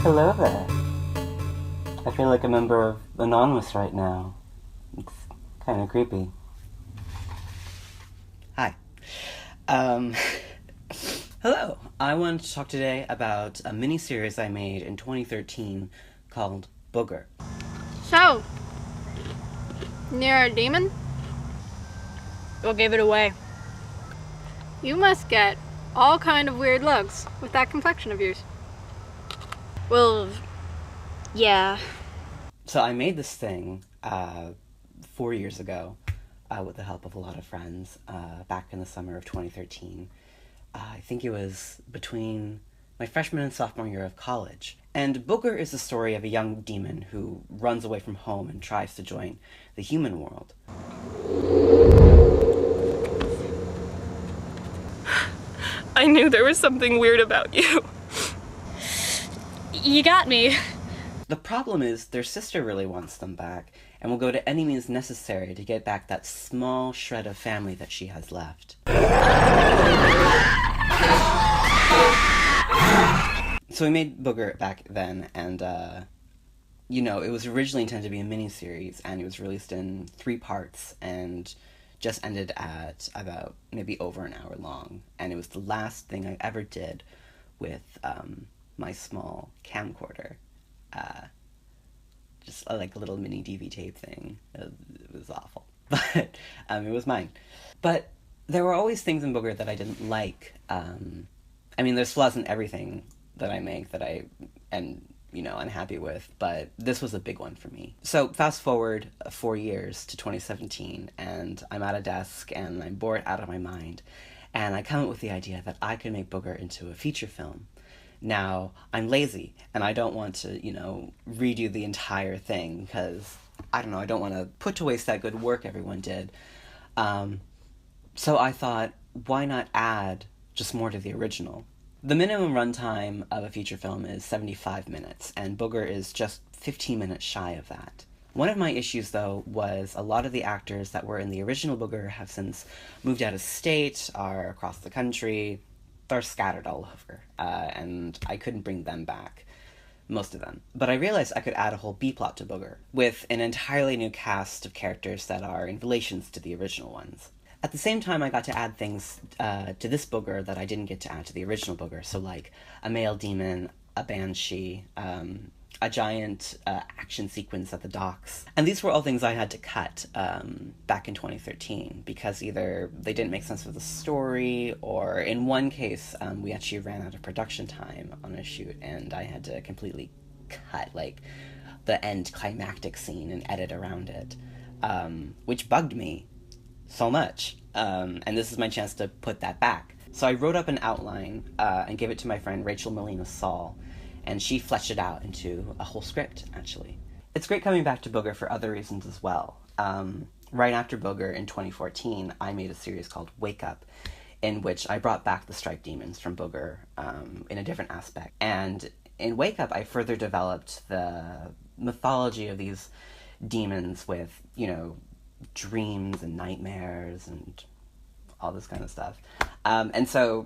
Hello there. I feel like a member of Anonymous right now. It's kind of creepy. Hi. Um, Hello. I wanted to talk today about a mini-series I made in 2013 called Booger. So, you're a demon? We'll give it away. You must get all kind of weird looks with that complexion of yours. Well, yeah. So I made this thing 4 years ago with the help of a lot of friends back in the summer of 2013. I think it was between my freshman and sophomore year of college. And Booger is the story of a young demon who runs away from home and tries to join the human world. I knew there was something weird about you. You got me. The problem is their sister really wants them back and will go to any means necessary to get back that small shred of family that she has left. So we made Booger back then, and it was originally intended to be a mini-series, and it was released in 3 parts and just ended at about maybe over an hour long. And it was the last thing I ever did with my small camcorder. Just like a little mini DV tape thing. It was awful, but it was mine. But there were always things in Booger that I didn't like. There's flaws in everything that I make that I am, unhappy with, but this was a big one for me. So fast forward 4 years to 2017, and I'm at a desk, and I'm bored out of my mind, and I come up with the idea that I could make Booger into a feature film. Now, I'm lazy, and I don't want to, redo the entire thing, because, I don't want to put to waste that good work everyone did. So I thought, why not add just more to the original? The minimum runtime of a feature film is 75 minutes, and Booger is just 15 minutes shy of that. One of my issues, though, was a lot of the actors that were in the original Booger have since moved out of state, are across the country. They're scattered all over, and I couldn't bring them back, most of them. But I realized I could add a whole B-plot to Booger, with an entirely new cast of characters that are in relations to the original ones. At the same time, I got to add things to this Booger that I didn't get to add to the original Booger, so like a male demon, a banshee, a giant action sequence at the docks. And these were all things I had to cut back in 2013, because either they didn't make sense with the story, or in one case, we actually ran out of production time on a shoot, and I had to completely cut, the end climactic scene and edit around it, which bugged me so much. And this is my chance to put that back. So I wrote up an outline and gave it to my friend Rachel Molina Saul, and she fleshed it out into a whole script, actually. It's great coming back to Booger for other reasons as well. Right after Booger in 2014, I made a series called Wake Up, in which I brought back the striped demons from Booger in a different aspect. And in Wake Up, I further developed the mythology of these demons with, dreams and nightmares and all this kind of stuff. And so,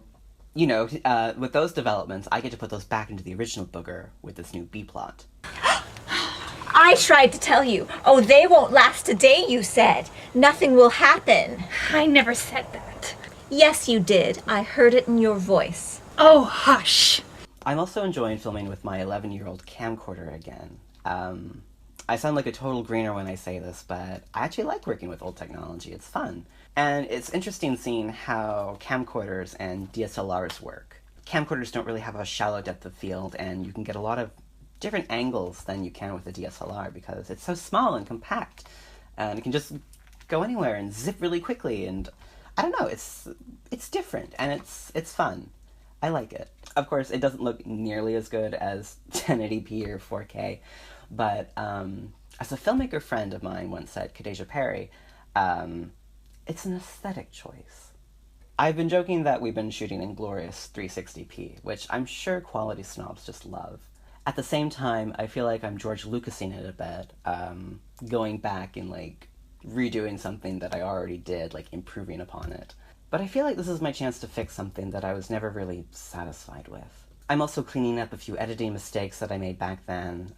with those developments, I get to put those back into the original Booger with this new B-plot. I tried to tell you. Oh, they won't last a day, you said. Nothing will happen. I never said that. Yes, you did. I heard it in your voice. Oh, hush. I'm also enjoying filming with my 11-year-old camcorder again. I sound like a total greener when I say this, but I actually like working with old technology. It's fun. And it's interesting seeing how camcorders and DSLRs work. Camcorders don't really have a shallow depth of field, and you can get a lot of different angles than you can with a DSLR because it's so small and compact. And it can just go anywhere and zip really quickly, and I don't know, it's different, and it's fun. I like it. Of course, it doesn't look nearly as good as 1080p or 4K, but as a filmmaker friend of mine once said, Khadijah Perry, it's an aesthetic choice. I've been joking that we've been shooting in glorious 360p, which I'm sure quality snobs just love. At the same time, I feel like I'm George Lucasing it a bit, going back and redoing something that I already did, improving upon it. But I feel like this is my chance to fix something that I was never really satisfied with. I'm also cleaning up a few editing mistakes that I made back then,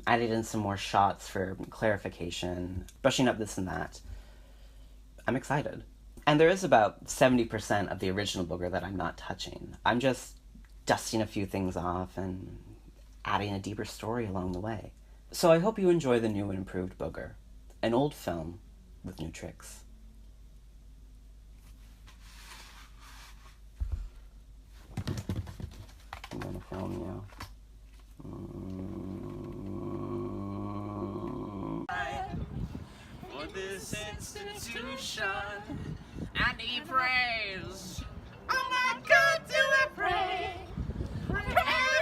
added in some more shots for clarification, brushing up this and that. I'm excited. And there is about 70% of the original Booger that I'm not touching. I'm just dusting a few things off and adding a deeper story along the way. So I hope you enjoy the new and improved Booger, an old film with new tricks. I'm gonna film you. For this institution, I need praise. Oh my God, do I pray? Prepare